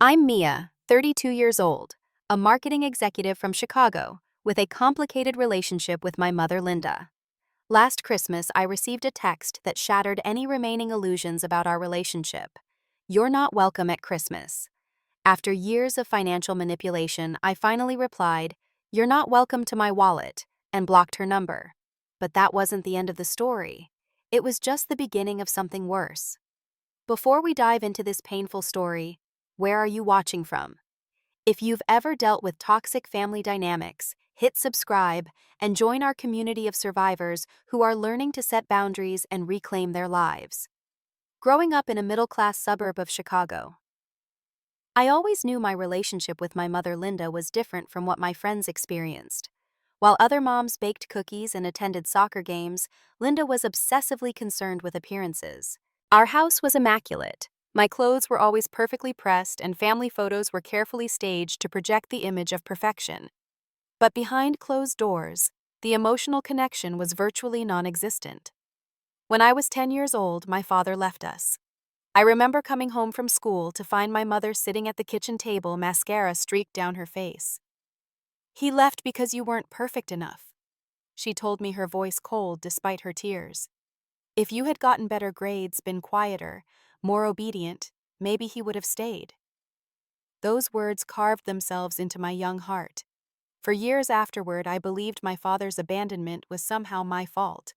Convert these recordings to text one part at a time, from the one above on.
I'm Mia, 32 years old, a marketing executive from Chicago, with a complicated relationship with my mother, Linda. Last Christmas, I received a text that shattered any remaining illusions about our relationship. "You're not welcome at Christmas." After years of financial manipulation, I finally replied, "You're not welcome to my wallet," and blocked her number. But that wasn't the end of the story. It was just the beginning of something worse. Before we dive into this painful story, where are you watching from? If you've ever dealt with toxic family dynamics, hit subscribe and join our community of survivors who are learning to set boundaries and reclaim their lives. Growing up in a middle-class suburb of Chicago, I always knew my relationship with my mother Linda was different from what my friends experienced. While other moms baked cookies and attended soccer games, Linda was obsessively concerned with appearances. Our house was immaculate. My clothes were always perfectly pressed and family photos were carefully staged to project the image of perfection. But behind closed doors, the emotional connection was virtually non-existent. When I was 10 years old, my father left us. I remember coming home from school to find my mother sitting at the kitchen table, mascara streaked down her face. "He left because you weren't perfect enough," she told me, her voice cold despite her tears. "If you had gotten better grades, been quieter, more obedient, maybe he would have stayed." Those words carved themselves into my young heart. For years afterward, I believed my father's abandonment was somehow my fault.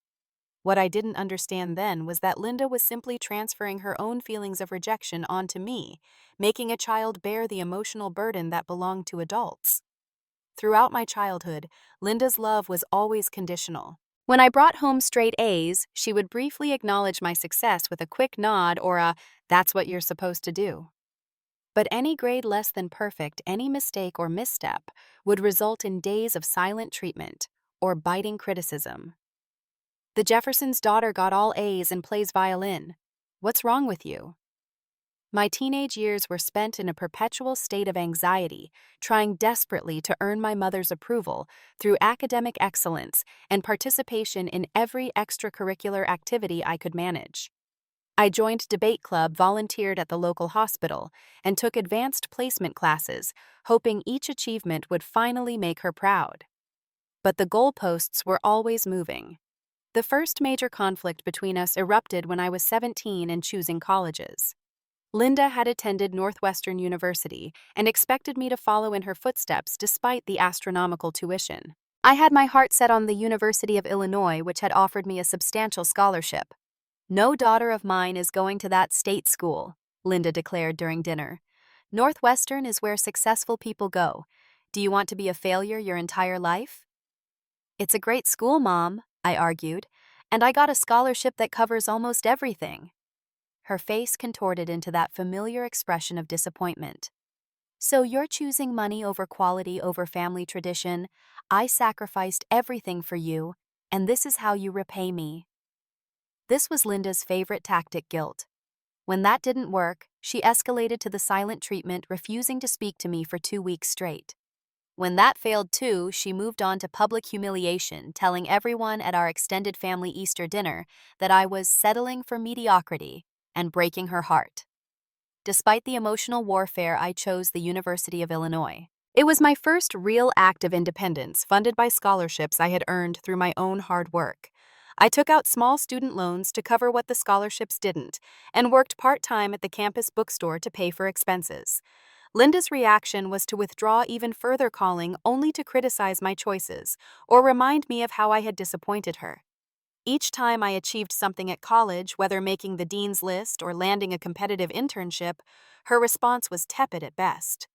What I didn't understand then was that Linda was simply transferring her own feelings of rejection onto me, making a child bear the emotional burden that belonged to adults. Throughout my childhood, Linda's love was always conditional. When I brought home straight A's, she would briefly acknowledge my success with a quick nod or a "that's what you're supposed to do." But any grade less than perfect, any mistake or misstep, would result in days of silent treatment or biting criticism. "The Jefferson's daughter got all A's and plays violin. What's wrong with you?" My teenage years were spent in a perpetual state of anxiety, trying desperately to earn my mother's approval through academic excellence and participation in every extracurricular activity I could manage. I joined debate club, volunteered at the local hospital, and took advanced placement classes, hoping each achievement would finally make her proud. But the goalposts were always moving. The first major conflict between us erupted when I was 17 and choosing colleges. Linda had attended Northwestern University and expected me to follow in her footsteps despite the astronomical tuition. I had my heart set on the University of Illinois, which had offered me a substantial scholarship. "No daughter of mine is going to that state school," Linda declared during dinner. "Northwestern is where successful people go. Do you want to be a failure your entire life?" "It's a great school, Mom," I argued, "and I got a scholarship that covers almost everything." Her face contorted into that familiar expression of disappointment. "So you're choosing money over quality over family tradition. I sacrificed everything for you, and this is how you repay me." This was Linda's favorite tactic, guilt. When that didn't work, she escalated to the silent treatment, refusing to speak to me for 2 weeks straight. When that failed too, she moved on to public humiliation, telling everyone at our extended family Easter dinner that I was settling for mediocrity and breaking her heart. Despite the emotional warfare, I chose the University of Illinois. It was my first real act of independence, funded by scholarships I had earned through my own hard work. I took out small student loans to cover what the scholarships didn't, and worked part-time at the campus bookstore to pay for expenses. Linda's reaction was to withdraw even further, calling only to criticize my choices or remind me of how I had disappointed her. Each time I achieved something at college, whether making the dean's list or landing a competitive internship, her response was tepid at best.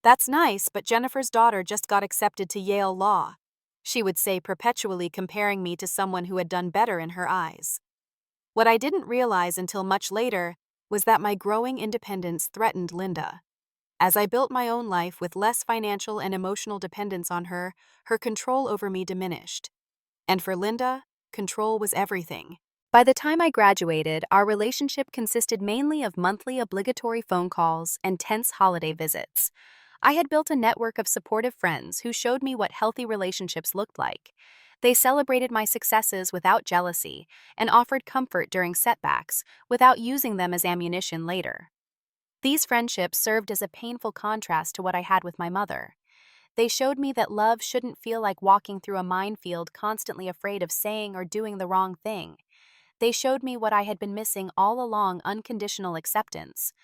"That's nice, but Jennifer's daughter just got accepted to Yale Law," she would say, perpetually comparing me to someone who had done better in her eyes. What I didn't realize until much later was that my growing independence threatened Linda. As I built my own life with less financial and emotional dependence on her, her control over me diminished. And for Linda, control was everything. By the time I graduated, our relationship consisted mainly of monthly obligatory phone calls and tense holiday visits. I had built a network of supportive friends who showed me what healthy relationships looked like. They celebrated my successes without jealousy and offered comfort during setbacks without using them as ammunition later. These friendships served as a painful contrast to what I had with my mother. They showed me that love shouldn't feel like walking through a minefield, constantly afraid of saying or doing the wrong thing. They showed me what I had been missing all along: unconditional acceptance.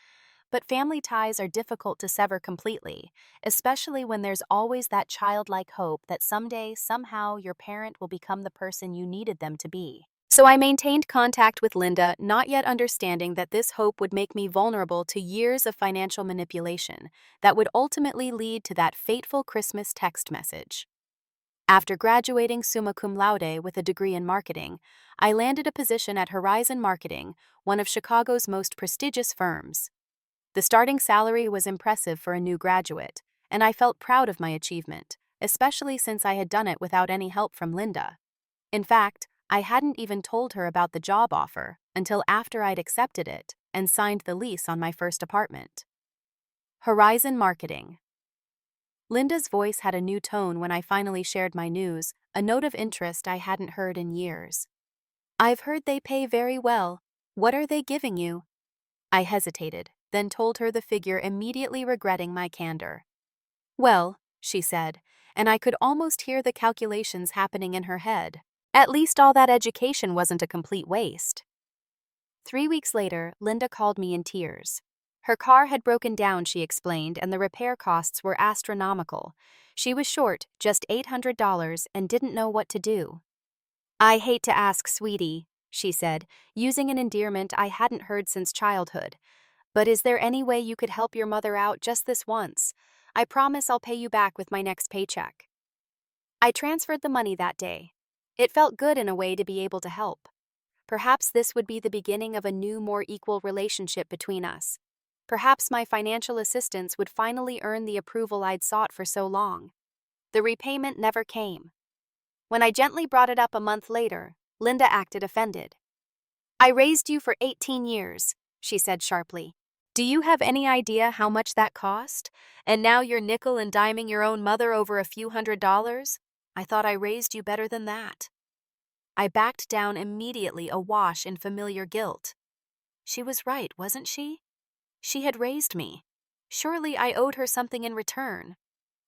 But family ties are difficult to sever completely, especially when there's always that childlike hope that someday, somehow, your parent will become the person you needed them to be. So I maintained contact with Linda, not yet understanding that this hope would make me vulnerable to years of financial manipulation that would ultimately lead to that fateful Christmas text message. After graduating summa cum laude with a degree in marketing, I landed a position at Horizon Marketing, one of Chicago's most prestigious firms. The starting salary was impressive for a new graduate, and I felt proud of my achievement, especially since I had done it without any help from Linda. In fact, I hadn't even told her about the job offer until after I'd accepted it and signed the lease on my first apartment. Horizon Marketing. Linda's voice had a new tone when I finally shared my news, a note of interest I hadn't heard in years. "I've heard they pay very well. What are they giving you?" I hesitated, then told her the figure, immediately regretting my candor. "Well," she said, and I could almost hear the calculations happening in her head. "At least all that education wasn't a complete waste." 3 weeks later, Linda called me in tears. Her car had broken down, she explained, and the repair costs were astronomical. She was short just $800 and didn't know what to do. "I hate to ask, sweetie," she said, using an endearment I hadn't heard since childhood, "but is there any way you could help your mother out just this once? I promise I'll pay you back with my next paycheck." I transferred the money that day. It felt good in a way to be able to help. Perhaps this would be the beginning of a new, more equal relationship between us. Perhaps my financial assistance would finally earn the approval I'd sought for so long. The repayment never came. When I gently brought it up a month later, Linda acted offended. "I raised you for 18 years, she said sharply. "Do you have any idea how much that cost? And now you're nickel and diming your own mother over a few $100s? I thought I raised you better than that." I backed down immediately, awash in familiar guilt. She was right, wasn't she? She had raised me. Surely I owed her something in return.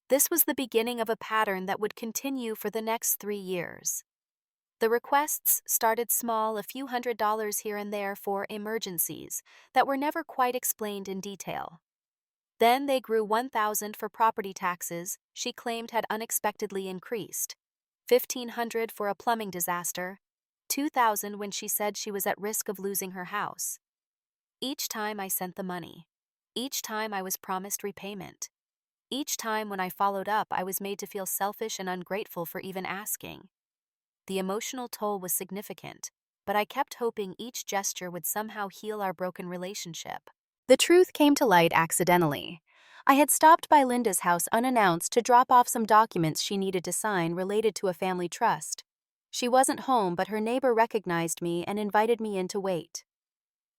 This was the beginning of a pattern that would continue for the next 3 years. The requests started small, a few $100s here and there for emergencies that were never quite explained in detail. Then they grew $1,000 for property taxes she claimed had unexpectedly increased, $1,500 for a plumbing disaster, $2,000 when she said she was at risk of losing her house. Each time I sent the money. Each time I was promised repayment. Each time when I followed up, I was made to feel selfish and ungrateful for even asking. The emotional toll was significant, but I kept hoping each gesture would somehow heal our broken relationship. The truth came to light accidentally. I had stopped by Linda's house unannounced to drop off some documents she needed to sign related to a family trust. She wasn't home, but her neighbor recognized me and invited me in to wait.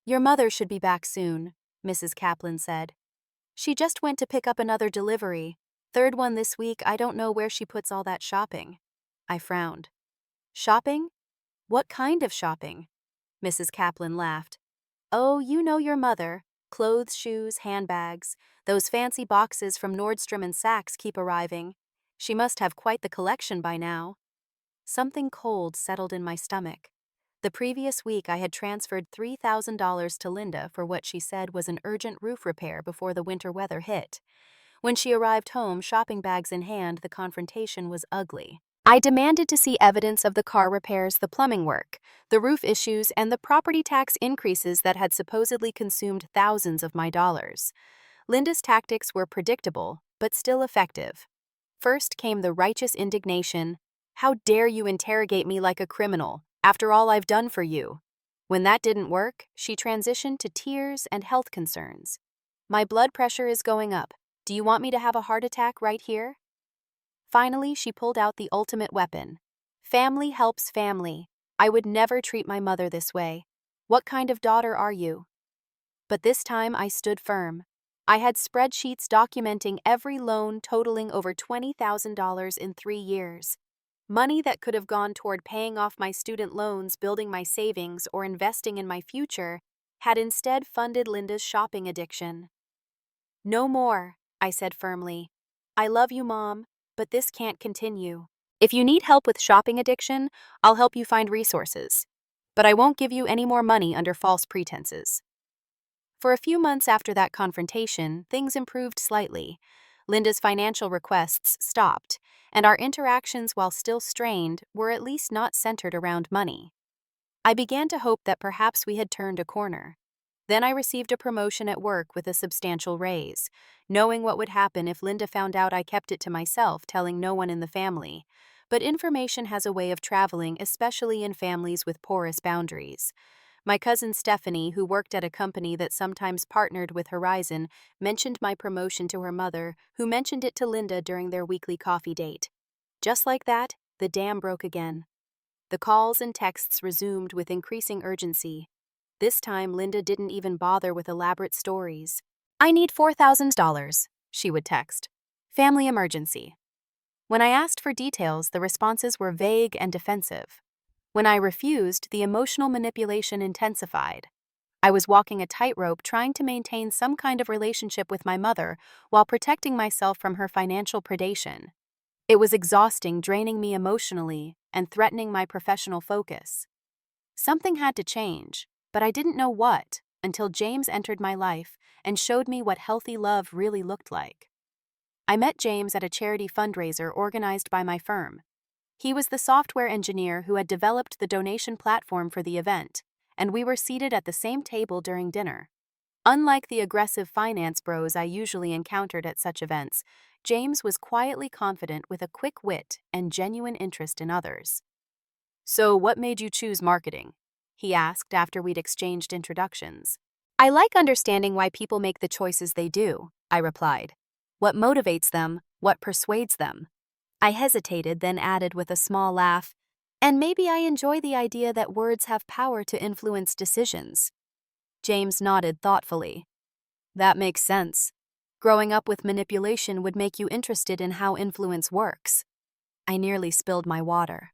"Your mother should be back soon," Mrs. Kaplan said. "She just went to pick up another delivery. Third one this week. I don't know where she puts all that shopping." I frowned. "Shopping? What kind of shopping?" Mrs. Kaplan laughed. "Oh, you know your mother. Clothes, shoes, handbags. Those fancy boxes from Nordstrom and Saks keep arriving. She must have quite the collection by now." Something cold settled in my stomach. The previous week I had transferred $3,000 to Linda for what she said was an urgent roof repair before the winter weather hit. When she arrived home, shopping bags in hand, the confrontation was ugly. I demanded to see evidence of the car repairs, the plumbing work, the roof issues, and the property tax increases that had supposedly consumed thousands of my dollars. Linda's tactics were predictable, but still effective. First came the righteous indignation. "How dare you interrogate me like a criminal, after all I've done for you?" When that didn't work, she transitioned to tears and health concerns. "My blood pressure is going up. Do you want me to have a heart attack right here?" Finally, she pulled out the ultimate weapon. "Family helps family. I would never treat my mother this way. What kind of daughter are you?" But this time I stood firm. I had spreadsheets documenting every loan totaling over $20,000 in 3 years. Money that could have gone toward paying off my student loans, building my savings, or investing in my future had instead funded Linda's shopping addiction. No more, I said firmly. I love you, Mom, but this can't continue. If you need help with shopping addiction, I'll help you find resources. But I won't give you any more money under false pretenses. For a few months after that confrontation, things improved slightly. Linda's financial requests stopped, and our interactions, while still strained, were at least not centered around money. I began to hope that perhaps we had turned a corner. Then I received a promotion at work with a substantial raise, knowing what would happen if Linda found out I kept it to myself, telling no one in the family. But information has a way of traveling, especially in families with porous boundaries. My cousin Stephanie, who worked at a company that sometimes partnered with Horizon, mentioned my promotion to her mother, who mentioned it to Linda during their weekly coffee date. Just like that, the dam broke again. The calls and texts resumed with increasing urgency. This time, Linda didn't even bother with elaborate stories. I need $4,000, she would text. Family emergency. When I asked for details, the responses were vague and defensive. When I refused, the emotional manipulation intensified. I was walking a tightrope trying to maintain some kind of relationship with my mother while protecting myself from her financial predation. It was exhausting, draining me emotionally and threatening my professional focus. Something had to change, but I didn't know what until James entered my life and showed me what healthy love really looked like. I met James at a charity fundraiser organized by my firm. He was the software engineer who had developed the donation platform for the event, and we were seated at the same table during dinner. Unlike the aggressive finance bros I usually encountered at such events, James was quietly confident with a quick wit and genuine interest in others. So, what made you choose marketing? He asked after we'd exchanged introductions. I like understanding why people make the choices they do, I replied. What motivates them, what persuades them. I hesitated, then added with a small laugh, and maybe I enjoy the idea that words have power to influence decisions. James nodded thoughtfully. That makes sense. Growing up with manipulation would make you interested in how influence works. I nearly spilled my water.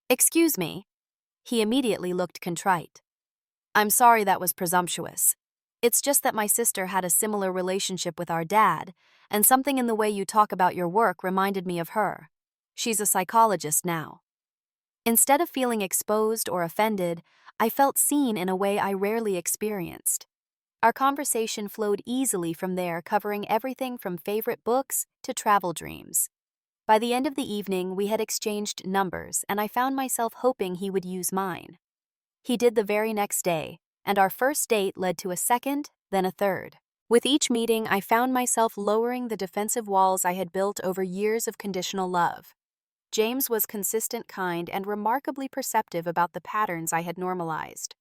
Excuse me. He immediately looked contrite. I'm sorry that was presumptuous. It's just that my sister had a similar relationship with our dad, and something in the way you talk about your work reminded me of her. She's a psychologist now. Instead of feeling exposed or offended, I felt seen in a way I rarely experienced. Our conversation flowed easily from there, covering everything from favorite books to travel dreams. By the end of the evening, we had exchanged numbers, and I found myself hoping he would use mine. He did the very next day, and our first date led to a second, then a third. With each meeting, I found myself lowering the defensive walls I had built over years of conditional love. James was consistent, kind, and remarkably perceptive about the patterns I had normalized.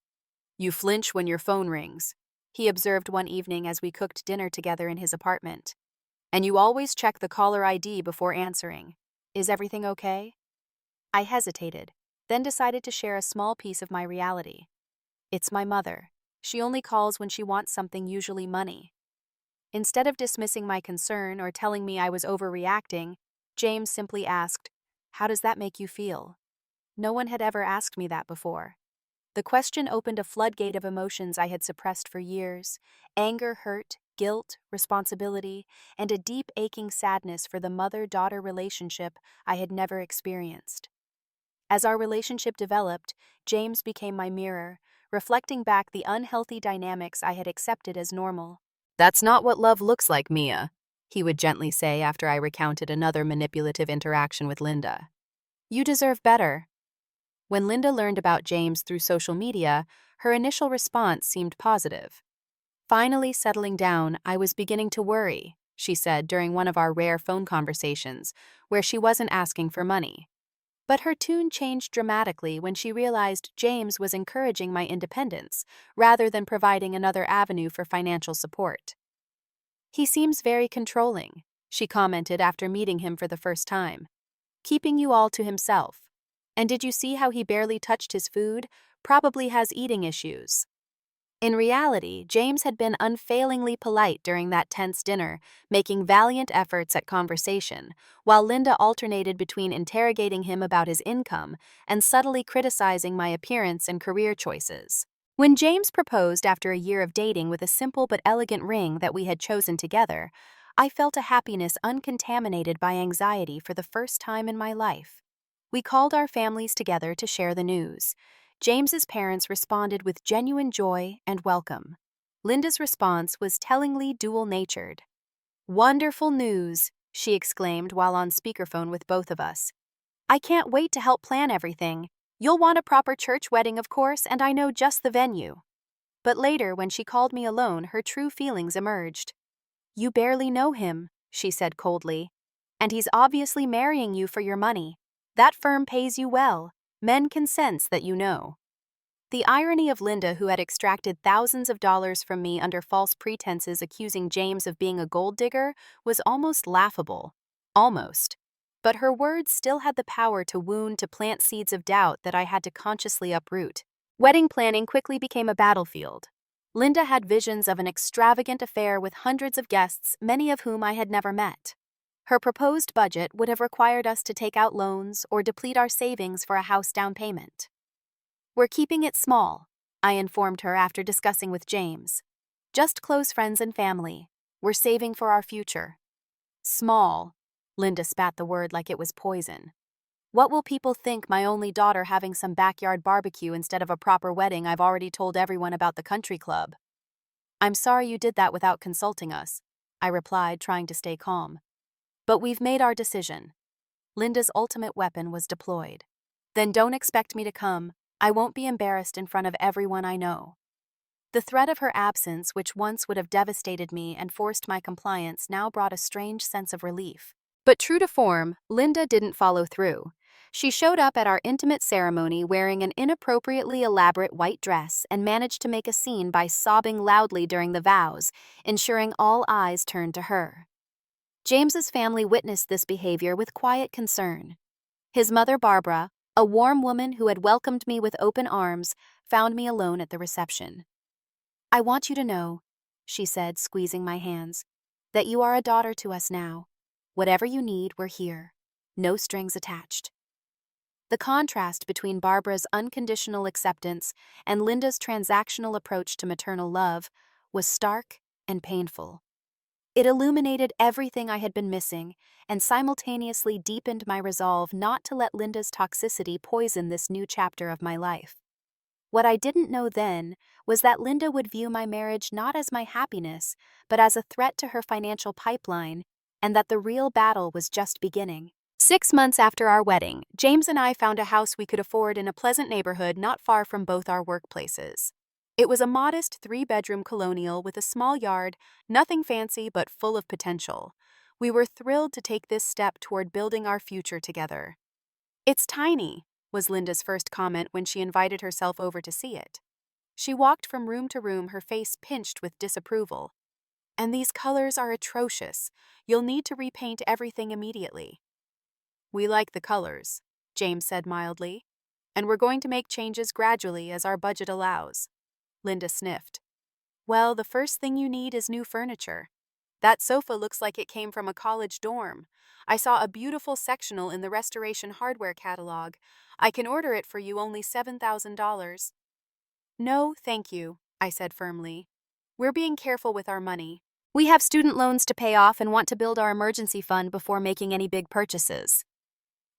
You flinch when your phone rings, he observed one evening as we cooked dinner together in his apartment. And you always check the caller ID before answering. Is everything okay? I hesitated, then decided to share a small piece of my reality. It's my mother. She only calls when she wants something, usually money. Instead of dismissing my concern or telling me I was overreacting, James simply asked, "How does that make you feel?" No one had ever asked me that before. The question opened a floodgate of emotions I had suppressed for years: anger, hurt, guilt, responsibility, and a deep aching sadness for the mother-daughter relationship I had never experienced. As our relationship developed, James became my mirror, reflecting back the unhealthy dynamics I had accepted as normal. That's not what love looks like, Mia, he would gently say after I recounted another manipulative interaction with Linda. You deserve better. When Linda learned about James through social media, her initial response seemed positive. Finally settling down, I was beginning to worry, she said during one of our rare phone conversations, where she wasn't asking for money. But her tune changed dramatically when she realized James was encouraging my independence, rather than providing another avenue for financial support. He seems very controlling, she commented after meeting him for the first time. Keeping you all to himself. And did you see how he barely touched his food? Probably has eating issues. In reality, James had been unfailingly polite during that tense dinner, making valiant efforts at conversation, while Linda alternated between interrogating him about his income and subtly criticizing my appearance and career choices. When James proposed after a year of dating with a simple but elegant ring that we had chosen together, I felt a happiness uncontaminated by anxiety for the first time in my life. We called our families together to share the news. James's parents responded with genuine joy and welcome. Linda's response was tellingly dual-natured. "Wonderful news," she exclaimed while on speakerphone with both of us. "I can't wait to help plan everything. You'll want a proper church wedding, of course, and I know just the venue." But later, when she called me alone, her true feelings emerged. "You barely know him," she said coldly. "And he's obviously marrying you for your money. That firm pays you well. Men can sense that you know." The irony of Linda, who had extracted thousands of dollars from me under false pretenses accusing James of being a gold digger, was almost laughable. Almost. But her words still had the power to wound, to plant seeds of doubt that I had to consciously uproot. Wedding planning quickly became a battlefield. Linda had visions of an extravagant affair with hundreds of guests, many of whom I had never met. Her proposed budget would have required us to take out loans or deplete our savings for a house down payment. "We're keeping it small," I informed her after discussing with James. "Just close friends and family. We're saving for our future." "Small." Linda spat the word like it was poison. "What will people think, my only daughter having some backyard barbecue instead of a proper wedding? I've already told everyone about the country club." "I'm sorry you did that without consulting us," I replied, trying to stay calm. "But we've made our decision." Linda's ultimate weapon was deployed. "Then don't expect me to come. I won't be embarrassed in front of everyone I know." The threat of her absence, which once would have devastated me and forced my compliance, now brought a strange sense of relief. But true to form, Linda didn't follow through. She showed up at our intimate ceremony wearing an inappropriately elaborate white dress and managed to make a scene by sobbing loudly during the vows, ensuring all eyes turned to her. James's family witnessed this behavior with quiet concern. His mother, Barbara, a warm woman who had welcomed me with open arms, found me alone at the reception. "I want you to know," she said, squeezing my hands, "that you are a daughter to us now. Whatever you need, we're here. No strings attached." The contrast between Barbara's unconditional acceptance and Linda's transactional approach to maternal love was stark and painful. It illuminated everything I had been missing and simultaneously deepened my resolve not to let Linda's toxicity poison this new chapter of my life. What I didn't know then was that Linda would view my marriage not as my happiness, but as a threat to her financial pipeline, and that the real battle was just beginning. 6 months after our wedding, James and I found a house we could afford in a pleasant neighborhood not far from both our workplaces. It was a modest 3-bedroom colonial with a small yard, nothing fancy but full of potential. We were thrilled to take this step toward building our future together. "It's tiny," was Linda's first comment when she invited herself over to see it. She walked from room to room, her face pinched with disapproval. "And these colors are atrocious. You'll need to repaint everything immediately." "We like the colors," James said mildly, "and we're going to make changes gradually as our budget allows." Linda sniffed. "Well, the first thing you need is new furniture. That sofa looks like it came from a college dorm. I saw a beautiful sectional in the Restoration Hardware catalog. I can order it for you, only $7,000. "No, thank you," I said firmly. "We're being careful with our money. We have student loans to pay off and want to build our emergency fund before making any big purchases."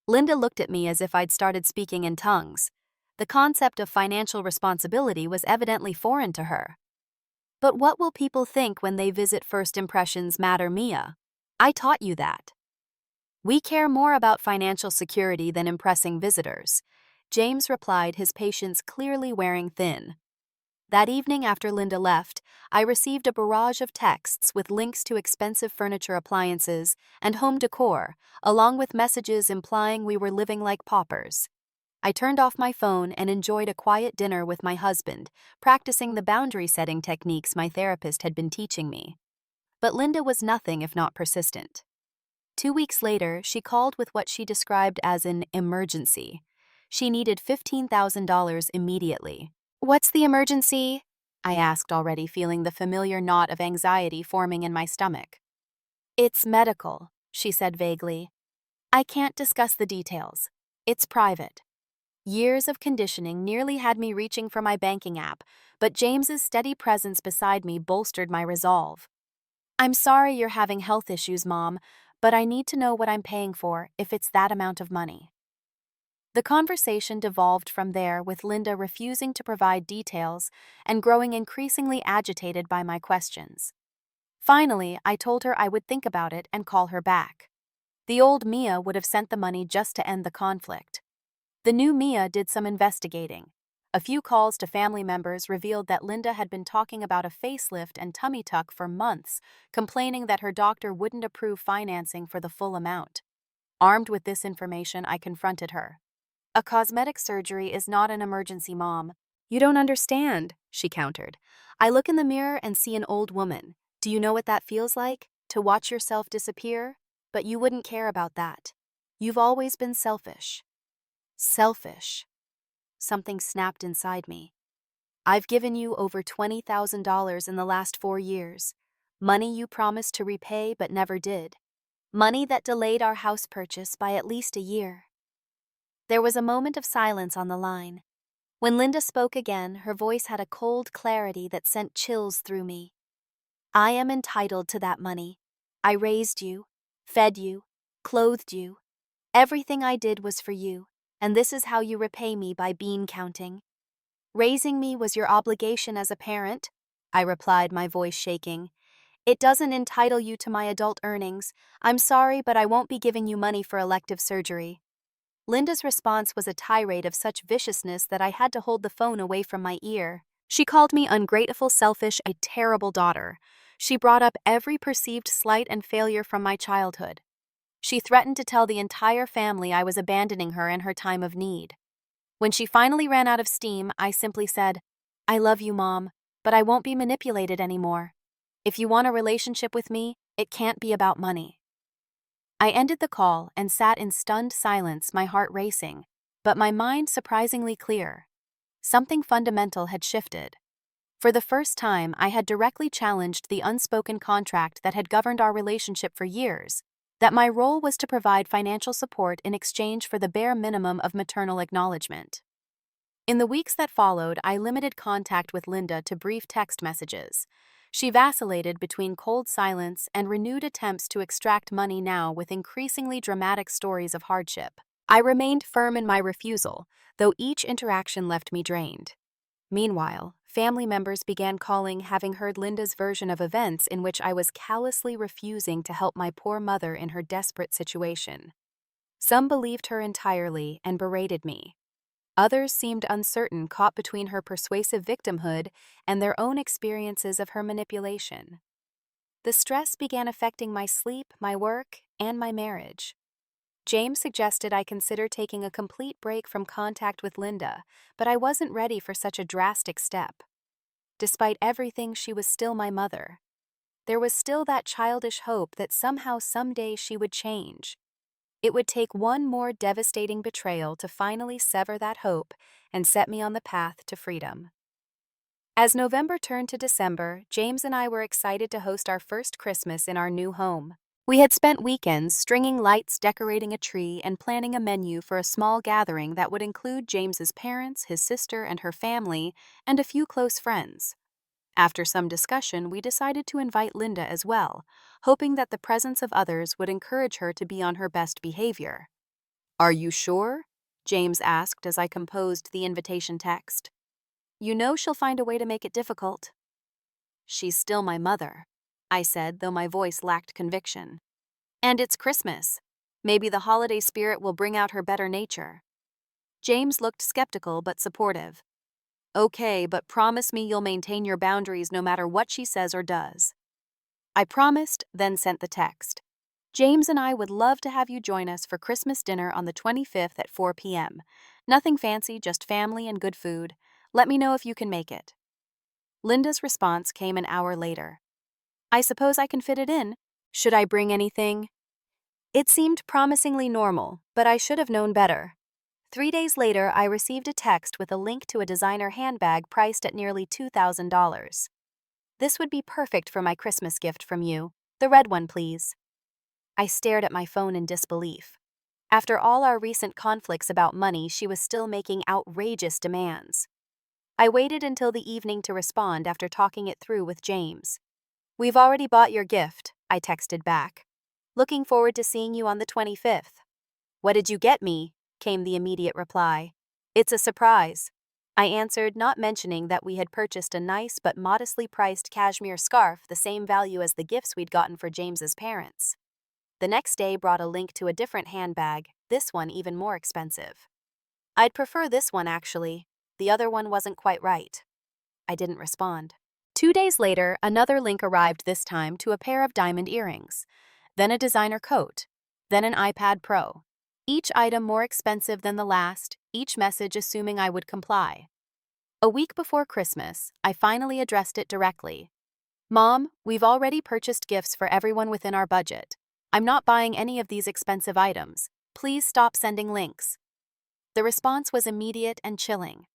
Linda looked at me as if I'd started speaking in tongues. The concept of financial responsibility was evidently foreign to her. "But what will people think when they visit? First impressions matter, Mia. I taught you that." "We care more about financial security than impressing visitors," James replied, his patience clearly wearing thin. That evening after Linda left, I received a barrage of texts with links to expensive furniture, appliances, and home decor, along with messages implying we were living like paupers. I turned off my phone and enjoyed a quiet dinner with my husband, practicing the boundary-setting techniques my therapist had been teaching me. But Linda was nothing if not persistent. 2 weeks later, she called with what she described as an emergency. She needed $15,000 immediately. "What's the emergency?" I asked, already feeling the familiar knot of anxiety forming in my stomach. "It's medical," she said vaguely. "I can't discuss the details. It's private." Years of conditioning nearly had me reaching for my banking app, but James's steady presence beside me bolstered my resolve. I'm sorry you're having health issues, Mom, but I need to know what I'm paying for if it's that amount of money. The conversation devolved from there, with Linda refusing to provide details and growing increasingly agitated by my questions. Finally, I told her I would think about it and call her back. The old Mia would have sent the money just to end the conflict. The new Mia did some investigating. A few calls to family members revealed that Linda had been talking about a facelift and tummy tuck for months, complaining that her doctor wouldn't approve financing for the full amount. Armed with this information, I confronted her. A cosmetic surgery is not an emergency, Mom. You don't understand, she countered. I look in the mirror and see an old woman. Do you know what that feels like? To watch yourself disappear? But you wouldn't care about that. You've always been selfish. Selfish. Something snapped inside me. I've given you over $20,000 in the last 4 years. Money you promised to repay but never did. Money that delayed our house purchase by at least a year. There was a moment of silence on the line. When Linda spoke again, her voice had a cold clarity that sent chills through me. I am entitled to that money. I raised you, fed you, clothed you. Everything I did was for you, and this is how you repay me by bean counting. Raising me was your obligation as a parent, I replied, my voice shaking. It doesn't entitle you to my adult earnings. I'm sorry, but I won't be giving you money for elective surgery. Linda's response was a tirade of such viciousness that I had to hold the phone away from my ear. She called me ungrateful, selfish, a terrible daughter. She brought up every perceived slight and failure from my childhood. She threatened to tell the entire family I was abandoning her in her time of need. When she finally ran out of steam, I simply said, I love you, Mom, but I won't be manipulated anymore. If you want a relationship with me, it can't be about money. I ended the call and sat in stunned silence, my heart racing, but my mind surprisingly clear. Something fundamental had shifted. For the first time, I had directly challenged the unspoken contract that had governed our relationship for years, that my role was to provide financial support in exchange for the bare minimum of maternal acknowledgement. In the weeks that followed, I limited contact with Linda to brief text messages. She vacillated between cold silence and renewed attempts to extract money, now with increasingly dramatic stories of hardship. I remained firm in my refusal, though each interaction left me drained. Meanwhile, family members began calling, having heard Linda's version of events in which I was callously refusing to help my poor mother in her desperate situation. Some believed her entirely and berated me. Others seemed uncertain, caught between her persuasive victimhood and their own experiences of her manipulation. The stress began affecting my sleep, my work, and my marriage. James suggested I consider taking a complete break from contact with Linda, but I wasn't ready for such a drastic step. Despite everything, she was still my mother. There was still that childish hope that somehow, someday, she would change. It would take one more devastating betrayal to finally sever that hope and set me on the path to freedom. As November turned to December, James and I were excited to host our first Christmas in our new home. We had spent weekends stringing lights, decorating a tree, and planning a menu for a small gathering that would include James's parents, his sister and her family, and a few close friends. After some discussion, we decided to invite Linda as well, hoping that the presence of others would encourage her to be on her best behavior. Are you sure? James asked as I composed the invitation text. You know she'll find a way to make it difficult. She's still my mother, I said, though my voice lacked conviction. And it's Christmas. Maybe the holiday spirit will bring out her better nature. James looked skeptical but supportive. Okay, but promise me you'll maintain your boundaries no matter what she says or does. I promised, then sent the text. James and I would love to have you join us for Christmas dinner on the 25th at 4 p.m. Nothing fancy, just family and good food. Let me know if you can make it. Linda's response came an hour later. I suppose I can fit it in. Should I bring anything? It seemed promisingly normal, but I should have known better. 3 days later, I received a text with a link to a designer handbag priced at nearly $2,000. This would be perfect for my Christmas gift from you. The red one, please. I stared at my phone in disbelief. After all our recent conflicts about money, she was still making outrageous demands. I waited until the evening to respond after talking it through with James. "We've already bought your gift," I texted back. "Looking forward to seeing you on the 25th. "What did you get me?" came the immediate reply. "It's a surprise," I answered, not mentioning that we had purchased a nice but modestly priced cashmere scarf, the same value as the gifts we'd gotten for James's parents. The next day brought a link to a different handbag, this one even more expensive. "I'd prefer this one, actually. The other one wasn't quite right." I didn't respond. 2 days later, another link arrived, this time to a pair of diamond earrings, then a designer coat, then an iPad Pro. Each item more expensive than the last, each message assuming I would comply. A week before Christmas, I finally addressed it directly. "Mom, we've already purchased gifts for everyone within our budget. I'm not buying any of these expensive items. Please stop sending links." The response was immediate and chilling.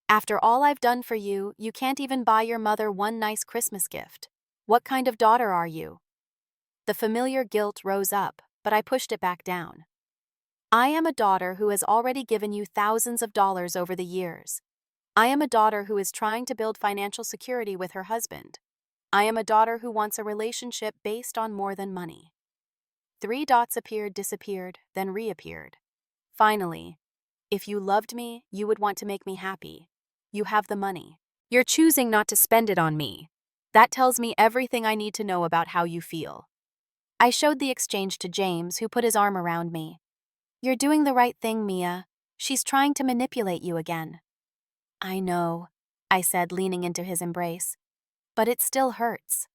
"After all I've done for you, you can't even buy your mother one nice Christmas gift. What kind of daughter are you?" The familiar guilt rose up, but I pushed it back down. "I am a daughter who has already given you thousands of dollars over the years. I am a daughter who is trying to build financial security with her husband. I am a daughter who wants a relationship based on more than money." 3 dots appeared, disappeared, then reappeared. Finally, "If you loved me, you would want to make me happy. You have the money. You're choosing not to spend it on me. That tells me everything I need to know about how you feel." I showed the exchange to James, who put his arm around me. "You're doing the right thing, Mia. She's trying to manipulate you again." "I know," I said, leaning into his embrace. "But it still hurts."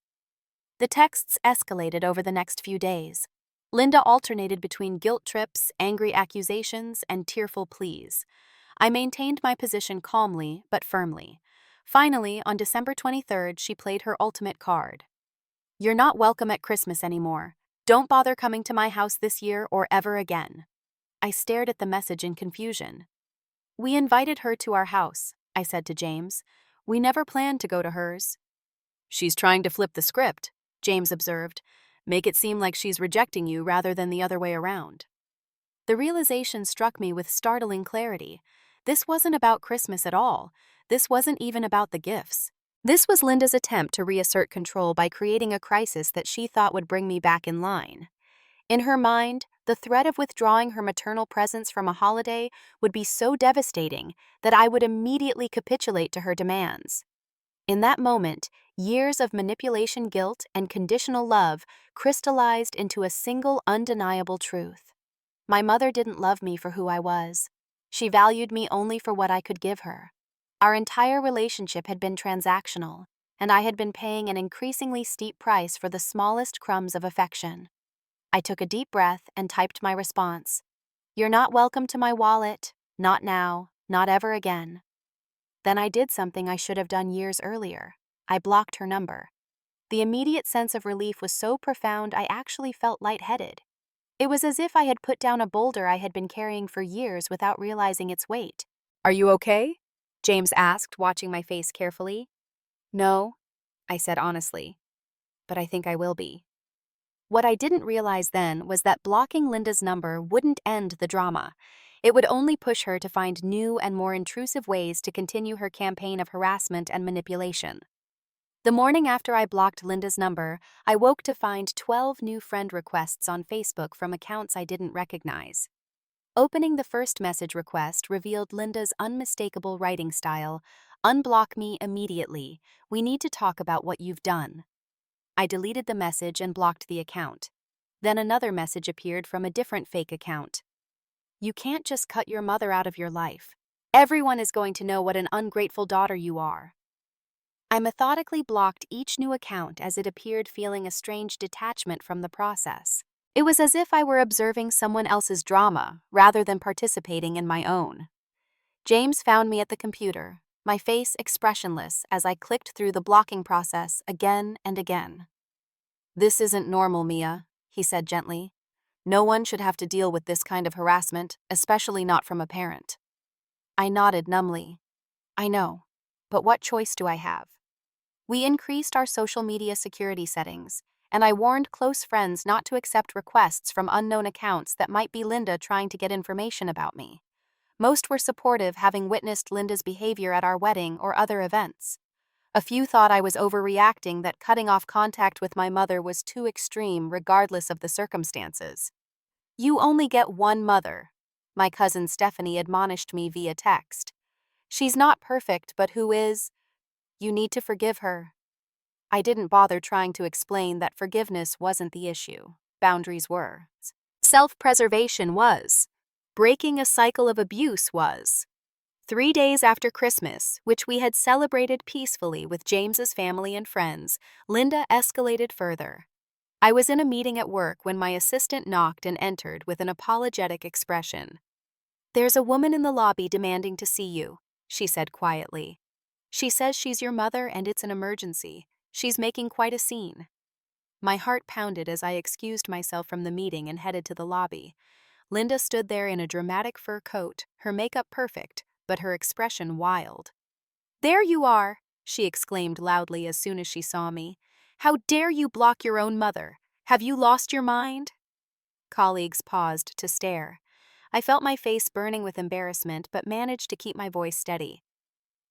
The texts escalated over the next few days. Linda alternated between guilt trips, angry accusations, and tearful pleas. I maintained my position calmly but firmly. Finally, on December 23rd, she played her ultimate card. "You're not welcome at Christmas anymore. Don't bother coming to my house this year or ever again." I stared at the message in confusion. "We invited her to our house," I said to James. "We never planned to go to hers." "She's trying to flip the script," James observed. "Make it seem like she's rejecting you rather than the other way around." The realization struck me with startling clarity. This wasn't about Christmas at all. This wasn't even about the gifts. This was Linda's attempt to reassert control by creating a crisis that she thought would bring me back in line. In her mind, the threat of withdrawing her maternal presence from a holiday would be so devastating that I would immediately capitulate to her demands. In that moment, years of manipulation, guilt, and conditional love crystallized into a single undeniable truth. My mother didn't love me for who I was. She valued me only for what I could give her. Our entire relationship had been transactional, and I had been paying an increasingly steep price for the smallest crumbs of affection. I took a deep breath and typed my response. "You're not welcome to my wallet. Not now. Not ever again." Then I did something I should have done years earlier. I blocked her number. The immediate sense of relief was so profound I actually felt lightheaded. It was as if I had put down a boulder I had been carrying for years without realizing its weight. "Are you okay?" James asked, watching my face carefully. "No," I said honestly, "but I think I will be." What I didn't realize then was that blocking Linda's number wouldn't end the drama. It would only push her to find new and more intrusive ways to continue her campaign of harassment and manipulation. The morning after I blocked Linda's number, I woke to find 12 new friend requests on Facebook from accounts I didn't recognize. Opening the first message request revealed Linda's unmistakable writing style. "Unblock me immediately. We need to talk about what you've done." I deleted the message and blocked the account. Then another message appeared from a different fake account. "You can't just cut your mother out of your life. Everyone is going to know what an ungrateful daughter you are." I methodically blocked each new account as it appeared, feeling a strange detachment from the process. It was as if I were observing someone else's drama rather than participating in my own. James found me at the computer, my face expressionless as I clicked through the blocking process again and again. "This isn't normal, Mia," he said gently. "No one should have to deal with this kind of harassment, especially not from a parent." I nodded numbly. "I know, but what choice do I have?" We increased our social media security settings, and I warned close friends not to accept requests from unknown accounts that might be Linda trying to get information about me. Most were supportive, having witnessed Linda's behavior at our wedding or other events. A few thought I was overreacting, that cutting off contact with my mother was too extreme regardless of the circumstances. "You only get one mother," my cousin Stephanie admonished me via text. "She's not perfect, but who is? You need to forgive her." I didn't bother trying to explain that forgiveness wasn't the issue. Boundaries were. Self-preservation was. Breaking a cycle of abuse was. 3 days after Christmas, which we had celebrated peacefully with James's family and friends, Linda escalated further. I was in a meeting at work when my assistant knocked and entered with an apologetic expression. "There's a woman in the lobby demanding to see you," she said quietly. "She says she's your mother and it's an emergency. She's making quite a scene." My heart pounded as I excused myself from the meeting and headed to the lobby. Linda stood there in a dramatic fur coat, her makeup perfect, but her expression wild. "There you are," she exclaimed loudly as soon as she saw me. "How dare you block your own mother? Have you lost your mind?" Colleagues paused to stare. I felt my face burning with embarrassment but managed to keep my voice steady.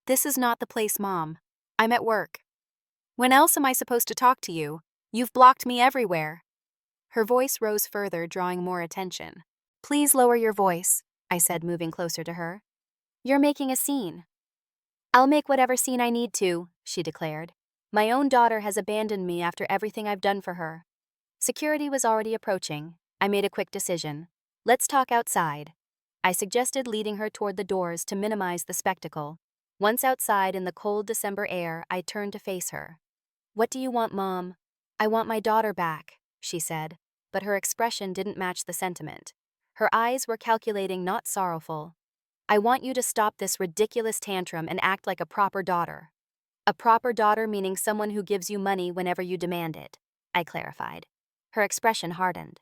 "This is not the place, Mom. I'm at work. When else am I supposed to talk to you? You've blocked me everywhere." Her voice rose further, drawing more attention. "Please lower your voice," I said, moving closer to her. "You're making a scene." "I'll make whatever scene I need to," she declared. "My own daughter has abandoned me after everything I've done for her." Security was already approaching. I made a quick decision. "Let's talk outside." I suggested, leading her toward the doors to minimize the spectacle. Once outside in the cold December air, I turned to face her. "What do you want, Mom?" "I want my daughter back," she said, but her expression didn't match the sentiment. Her eyes were calculating, not sorrowful. "I want you to stop this ridiculous tantrum and act like a proper daughter." "A proper daughter meaning someone who gives you money whenever you demand it," I clarified. Her expression hardened.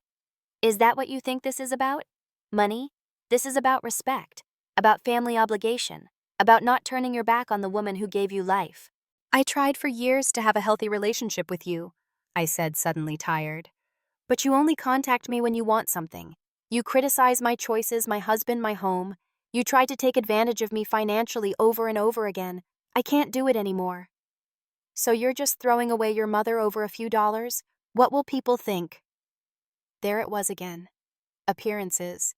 "Is that what you think this is about? Money? This is about respect, about family obligation, about not turning your back on the woman who gave you life." "I tried for years to have a healthy relationship with you," I said, suddenly tired. "But you only contact me when you want something. You criticize my choices, my husband, my home. You tried to take advantage of me financially over and over again. I can't do it anymore." "So you're just throwing away your mother over a few dollars? What will people think?" There it was again. Appearances.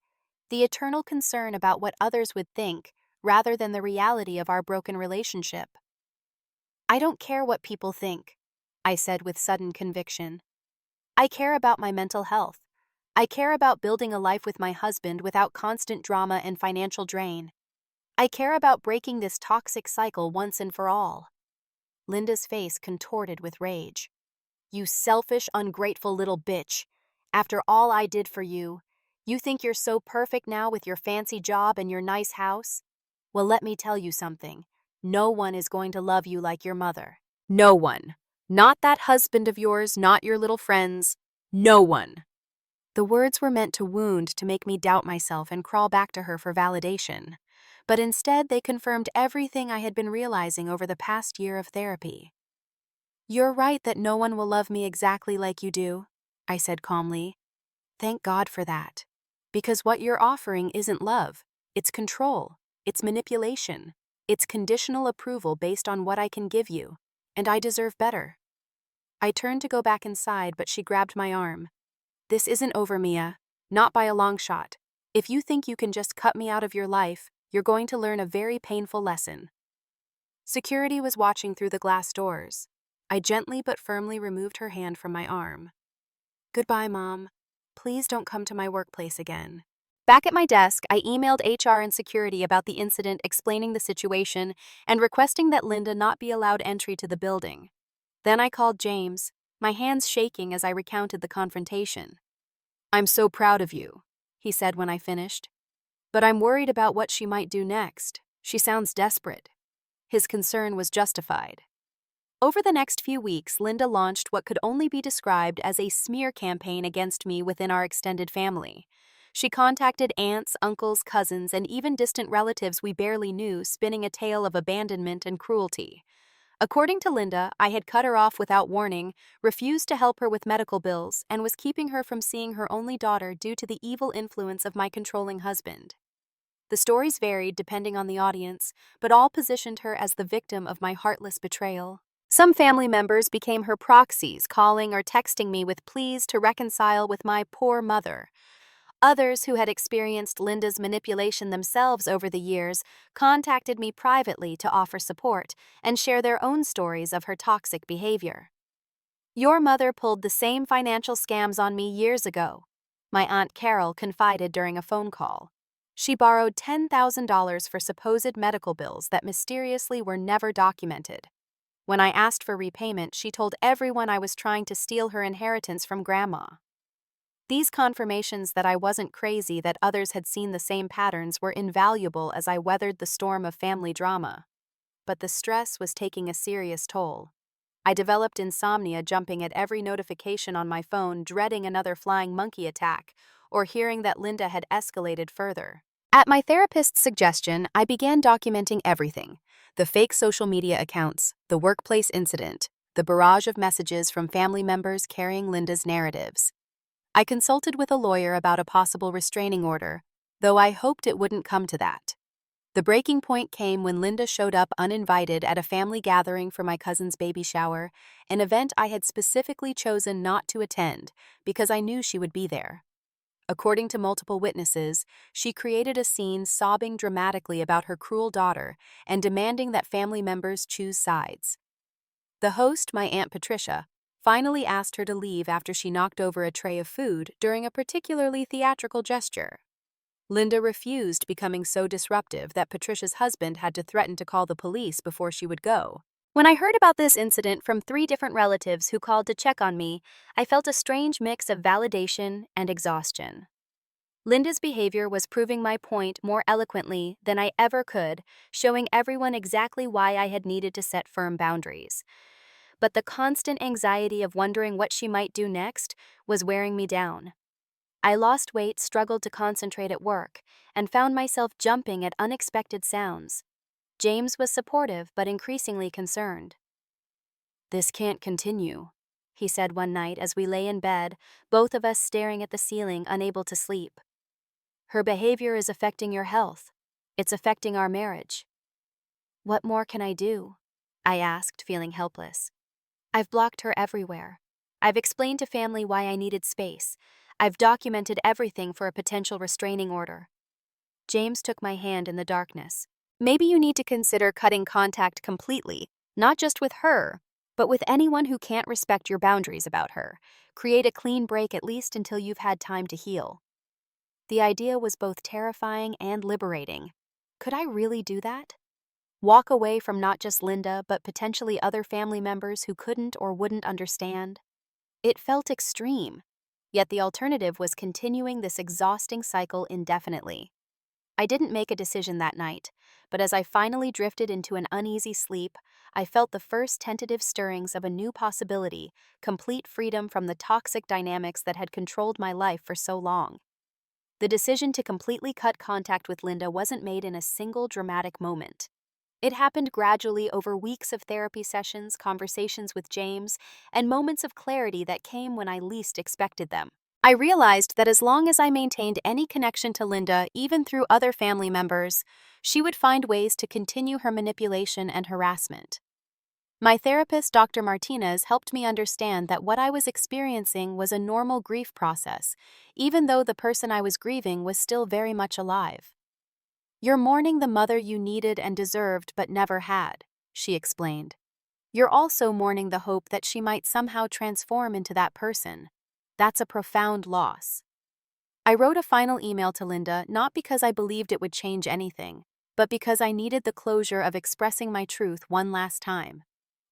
The eternal concern about what others would think, rather than the reality of our broken relationship. "I don't care what people think," I said with sudden conviction. "I care about my mental health. I care about building a life with my husband without constant drama and financial drain. I care about breaking this toxic cycle once and for all." Linda's face contorted with rage. "You selfish, ungrateful little bitch. After all I did for you, you think you're so perfect now with your fancy job and your nice house? Well, let me tell you something. No one is going to love you like your mother. No one. Not that husband of yours, not your little friends. No one." The words were meant to wound, to make me doubt myself and crawl back to her for validation. But instead, they confirmed everything I had been realizing over the past year of therapy. "You're right that no one will love me exactly like you do," I said calmly. "Thank God for that. Because what you're offering isn't love. It's control. It's manipulation. It's conditional approval based on what I can give you. And I deserve better." I turned to go back inside, but she grabbed my arm. "This isn't over, Mia. Not by a long shot. If you think you can just cut me out of your life, you're going to learn a very painful lesson." Security was watching through the glass doors. I gently but firmly removed her hand from my arm. "Goodbye, Mom. Please don't come to my workplace again." Back at my desk, I emailed HR and security about the incident, explaining the situation and requesting that Linda not be allowed entry to the building. Then I called James, my hands shaking as I recounted the confrontation. "I'm so proud of you," he said when I finished. "But I'm worried about what she might do next. She sounds desperate." His concern was justified. Over the next few weeks, Linda launched what could only be described as a smear campaign against me within our extended family. She contacted aunts, uncles, cousins, and even distant relatives we barely knew, spinning a tale of abandonment and cruelty. According to Linda, I had cut her off without warning, refused to help her with medical bills, and was keeping her from seeing her only daughter due to the evil influence of my controlling husband. The stories varied depending on the audience, but all positioned her as the victim of my heartless betrayal. Some family members became her proxies, calling or texting me with pleas to reconcile with my poor mother. Others who had experienced Linda's manipulation themselves over the years contacted me privately to offer support and share their own stories of her toxic behavior. Your mother pulled the same financial scams on me years ago, my Aunt Carol confided during a phone call. She borrowed $10,000 for supposed medical bills that mysteriously were never documented. When I asked for repayment, she told everyone I was trying to steal her inheritance from Grandma. These confirmations that I wasn't crazy, that others had seen the same patterns, were invaluable as I weathered the storm of family drama. But the stress was taking a serious toll. I developed insomnia, jumping at every notification on my phone, dreading another flying monkey attack, or hearing that Linda had escalated further. At my therapist's suggestion, I began documenting everything: the fake social media accounts, the workplace incident, the barrage of messages from family members carrying Linda's narratives. I consulted with a lawyer about a possible restraining order, though I hoped it wouldn't come to that. The breaking point came when Linda showed up uninvited at a family gathering for my cousin's baby shower, an event I had specifically chosen not to attend because I knew she would be there. According to multiple witnesses, she created a scene, sobbing dramatically about her cruel daughter and demanding that family members choose sides. The host, my Aunt Patricia, finally asked her to leave after she knocked over a tray of food during a particularly theatrical gesture. Linda refused, becoming so disruptive that Patricia's husband had to threaten to call the police before she would go. When I heard about this incident from 3 different relatives who called to check on me, I felt a strange mix of validation and exhaustion. Linda's behavior was proving my point more eloquently than I ever could, showing everyone exactly why I had needed to set firm boundaries. But the constant anxiety of wondering what she might do next was wearing me down. I lost weight, struggled to concentrate at work, and found myself jumping at unexpected sounds. James was supportive but increasingly concerned. "This can't continue," he said one night as we lay in bed, both of us staring at the ceiling, unable to sleep. "Her behavior is affecting your health. It's affecting our marriage." "What more can I do?" I asked, feeling helpless. "I've blocked her everywhere. I've explained to family why I needed space. I've documented everything for a potential restraining order." James took my hand in the darkness. "Maybe you need to consider cutting contact completely, not just with her, but with anyone who can't respect your boundaries about her. Create a clean break, at least until you've had time to heal." The idea was both terrifying and liberating. Could I really do that? Walk away from not just Linda, but potentially other family members who couldn't or wouldn't understand? It felt extreme. Yet the alternative was continuing this exhausting cycle indefinitely. I didn't make a decision that night, but as I finally drifted into an uneasy sleep, I felt the first tentative stirrings of a new possibility: complete freedom from the toxic dynamics that had controlled my life for so long. The decision to completely cut contact with Linda wasn't made in a single dramatic moment. It happened gradually over weeks of therapy sessions, conversations with James, and moments of clarity that came when I least expected them. I realized that as long as I maintained any connection to Linda, even through other family members, she would find ways to continue her manipulation and harassment. My therapist, Dr. Martinez, helped me understand that what I was experiencing was a normal grief process, even though the person I was grieving was still very much alive. "You're mourning the mother you needed and deserved but never had," she explained. "You're also mourning the hope that she might somehow transform into that person. That's a profound loss." I wrote a final email to Linda, not because I believed it would change anything, but because I needed the closure of expressing my truth one last time.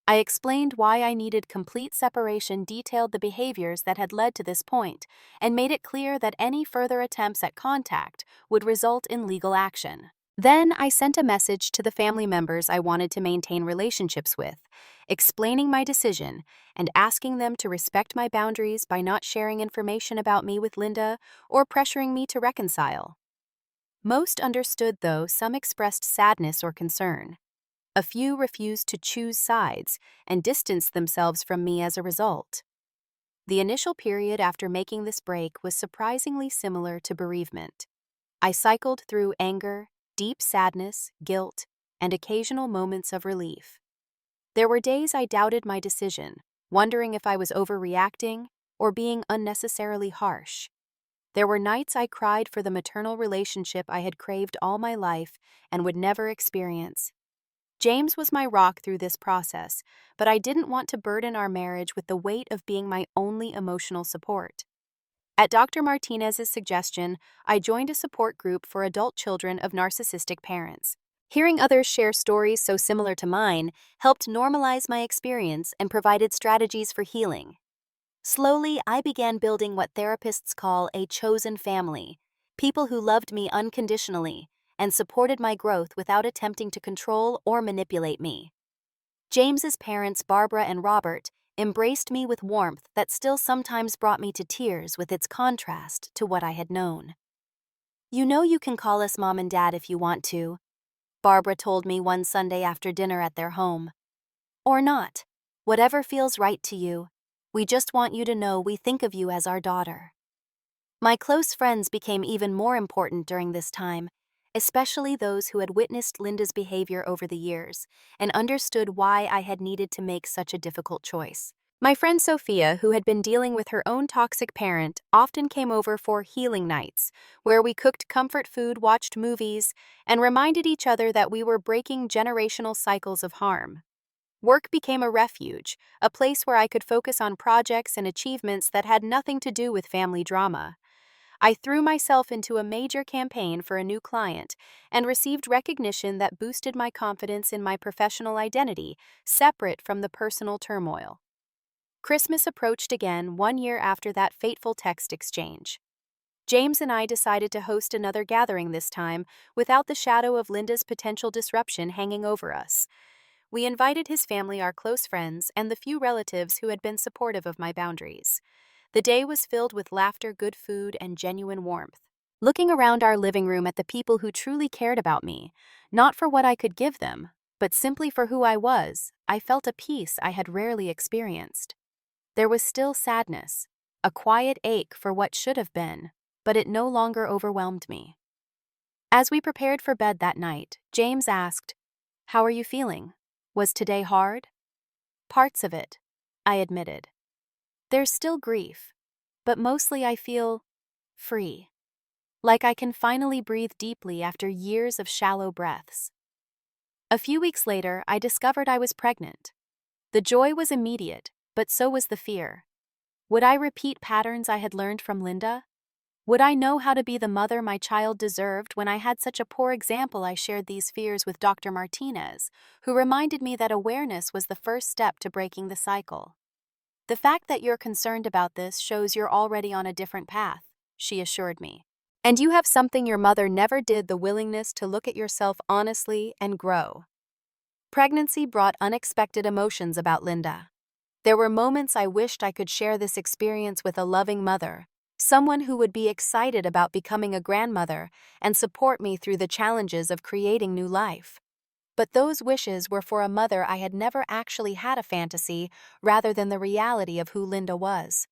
I explained why I needed complete separation, detailed the behaviors that had led to this point, and made it clear that any further attempts at contact would result in legal action. Then I sent a message to the family members I wanted to maintain relationships with, explaining my decision and asking them to respect my boundaries by not sharing information about me with Linda or pressuring me to reconcile. Most understood, though some expressed sadness or concern. A few refused to choose sides and distanced themselves from me as a result. The initial period after making this break was surprisingly similar to bereavement. I cycled through anger, deep sadness, guilt, and occasional moments of relief. There were days I doubted my decision, wondering if I was overreacting or being unnecessarily harsh. There were nights I cried for the maternal relationship I had craved all my life and would never experience. James was my rock through this process, but I didn't want to burden our marriage with the weight of being my only emotional support. At Dr. Martinez's suggestion, I joined a support group for adult children of narcissistic parents. Hearing others share stories so similar to mine helped normalize my experience and provided strategies for healing. Slowly, I began building what therapists call a chosen family, people who loved me unconditionally and supported my growth without attempting to control or manipulate me. James's parents, Barbara and Robert, embraced me with warmth that still sometimes brought me to tears with its contrast to what I had known. "You know you can call us Mom and Dad if you want to," Barbara told me one Sunday after dinner at their home. "Or not. Whatever feels right to you. We just want you to know we think of you as our daughter." My close friends became even more important during this time, especially those who had witnessed Linda's behavior over the years and understood why I had needed to make such a difficult choice. My friend Sophia, who had been dealing with her own toxic parent, often came over for healing nights, where we cooked comfort food, watched movies, and reminded each other that we were breaking generational cycles of harm. Work became a refuge, a place where I could focus on projects and achievements that had nothing to do with family drama. I threw myself into a major campaign for a new client and received recognition that boosted my confidence in my professional identity, separate from the personal turmoil. Christmas approached again 1 year after that fateful text exchange. James and I decided to host another gathering this time without the shadow of Linda's potential disruption hanging over us. We invited his family, our close friends, and the few relatives who had been supportive of my boundaries. The day was filled with laughter, good food, and genuine warmth. Looking around our living room at the people who truly cared about me, not for what I could give them, but simply for who I was, I felt a peace I had rarely experienced. There was still sadness, a quiet ache for what should have been, but it no longer overwhelmed me. As we prepared for bed that night, James asked, "How are you feeling? Was today hard?" "Parts of it," I admitted. "There's still grief, but mostly I feel free. Like I can finally breathe deeply after years of shallow breaths." A few weeks later, I discovered I was pregnant. The joy was immediate, but so was the fear. Would I repeat patterns I had learned from Linda? Would I know how to be the mother my child deserved when I had such a poor example? I shared these fears with Dr. Martinez, who reminded me that awareness was the first step to breaking the cycle. "The fact that you're concerned about this shows you're already on a different path," she assured me. "And you have something your mother never did: the willingness to look at yourself honestly and grow." Pregnancy brought unexpected emotions about Linda. There were moments I wished I could share this experience with a loving mother, someone who would be excited about becoming a grandmother and support me through the challenges of creating new life. But those wishes were for a mother I had never actually had a fantasy, rather than the reality of who Linda was.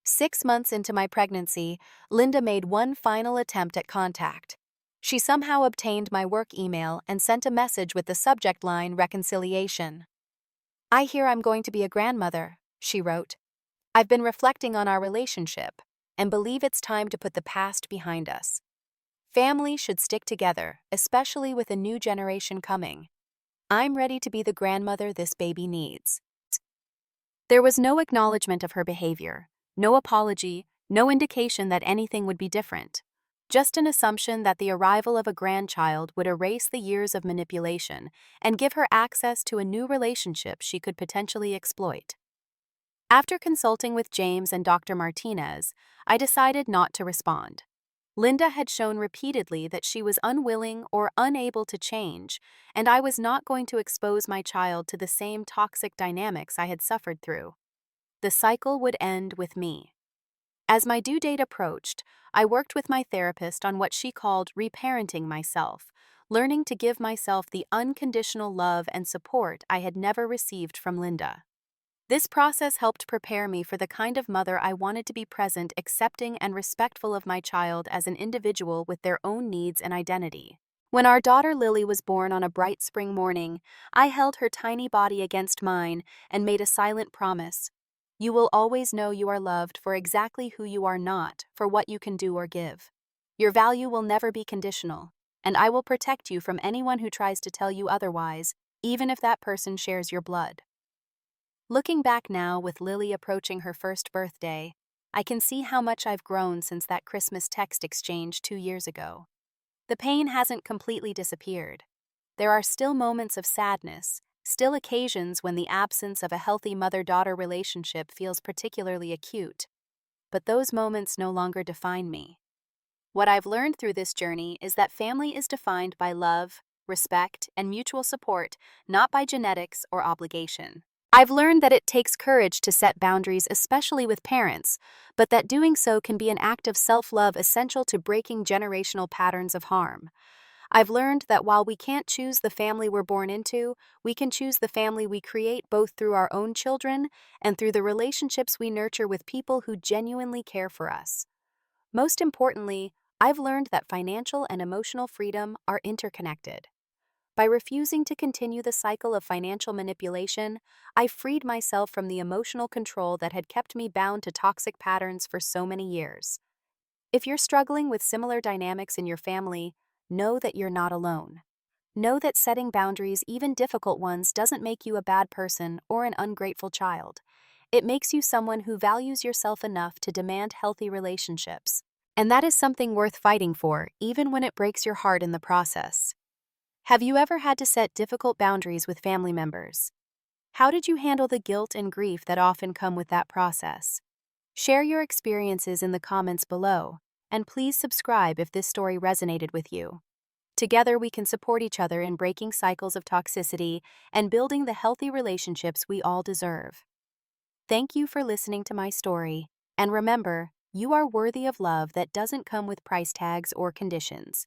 6 months into my pregnancy, Linda made one final attempt at contact. She somehow obtained my work email and sent a message with the subject line "Reconciliation." "I hear I'm going to be a grandmother," she wrote. "I've been reflecting on our relationship and believe it's time to put the past behind us. Family should stick together, especially with a new generation coming. I'm ready to be the grandmother this baby needs." There was no acknowledgement of her behavior, no apology, no indication that anything would be different. Just an assumption that the arrival of a grandchild would erase the years of manipulation and give her access to a new relationship she could potentially exploit. After consulting with James and Dr. Martinez, I decided not to respond. Linda had shown repeatedly that she was unwilling or unable to change, and I was not going to expose my child to the same toxic dynamics I had suffered through. The cycle would end with me. As my due date approached, I worked with my therapist on what she called reparenting myself, learning to give myself the unconditional love and support I had never received from Linda. This process helped prepare me for the kind of mother I wanted to be: present, accepting, and respectful of my child as an individual with their own needs and identity. When our daughter Lily was born on a bright spring morning, I held her tiny body against mine and made a silent promise. You will always know you are loved for exactly who you are, not for what you can do or give. Your value will never be conditional, and I will protect you from anyone who tries to tell you otherwise, even if that person shares your blood. Looking back now, with Lily approaching her first birthday, I can see how much I've grown since that Christmas text exchange 2 years ago. The pain hasn't completely disappeared. There are still moments of sadness, still occasions when the absence of a healthy mother-daughter relationship feels particularly acute. But those moments no longer define me. What I've learned through this journey is that family is defined by love, respect, and mutual support, not by genetics or obligation. I've learned that it takes courage to set boundaries, especially with parents, but that doing so can be an act of self-love essential to breaking generational patterns of harm. I've learned that while we can't choose the family we're born into, we can choose the family we create, both through our own children and through the relationships we nurture with people who genuinely care for us. Most importantly, I've learned that financial and emotional freedom are interconnected. By refusing to continue the cycle of financial manipulation, I freed myself from the emotional control that had kept me bound to toxic patterns for so many years. If you're struggling with similar dynamics in your family, know that you're not alone. Know that setting boundaries, even difficult ones, doesn't make you a bad person or an ungrateful child. It makes you someone who values yourself enough to demand healthy relationships. And that is something worth fighting for, even when it breaks your heart in the process. Have you ever had to set difficult boundaries with family members? How did you handle the guilt and grief that often come with that process? Share your experiences in the comments below, and please subscribe if this story resonated with you. Together we can support each other in breaking cycles of toxicity and building the healthy relationships we all deserve. Thank you for listening to my story, and remember, you are worthy of love that doesn't come with price tags or conditions.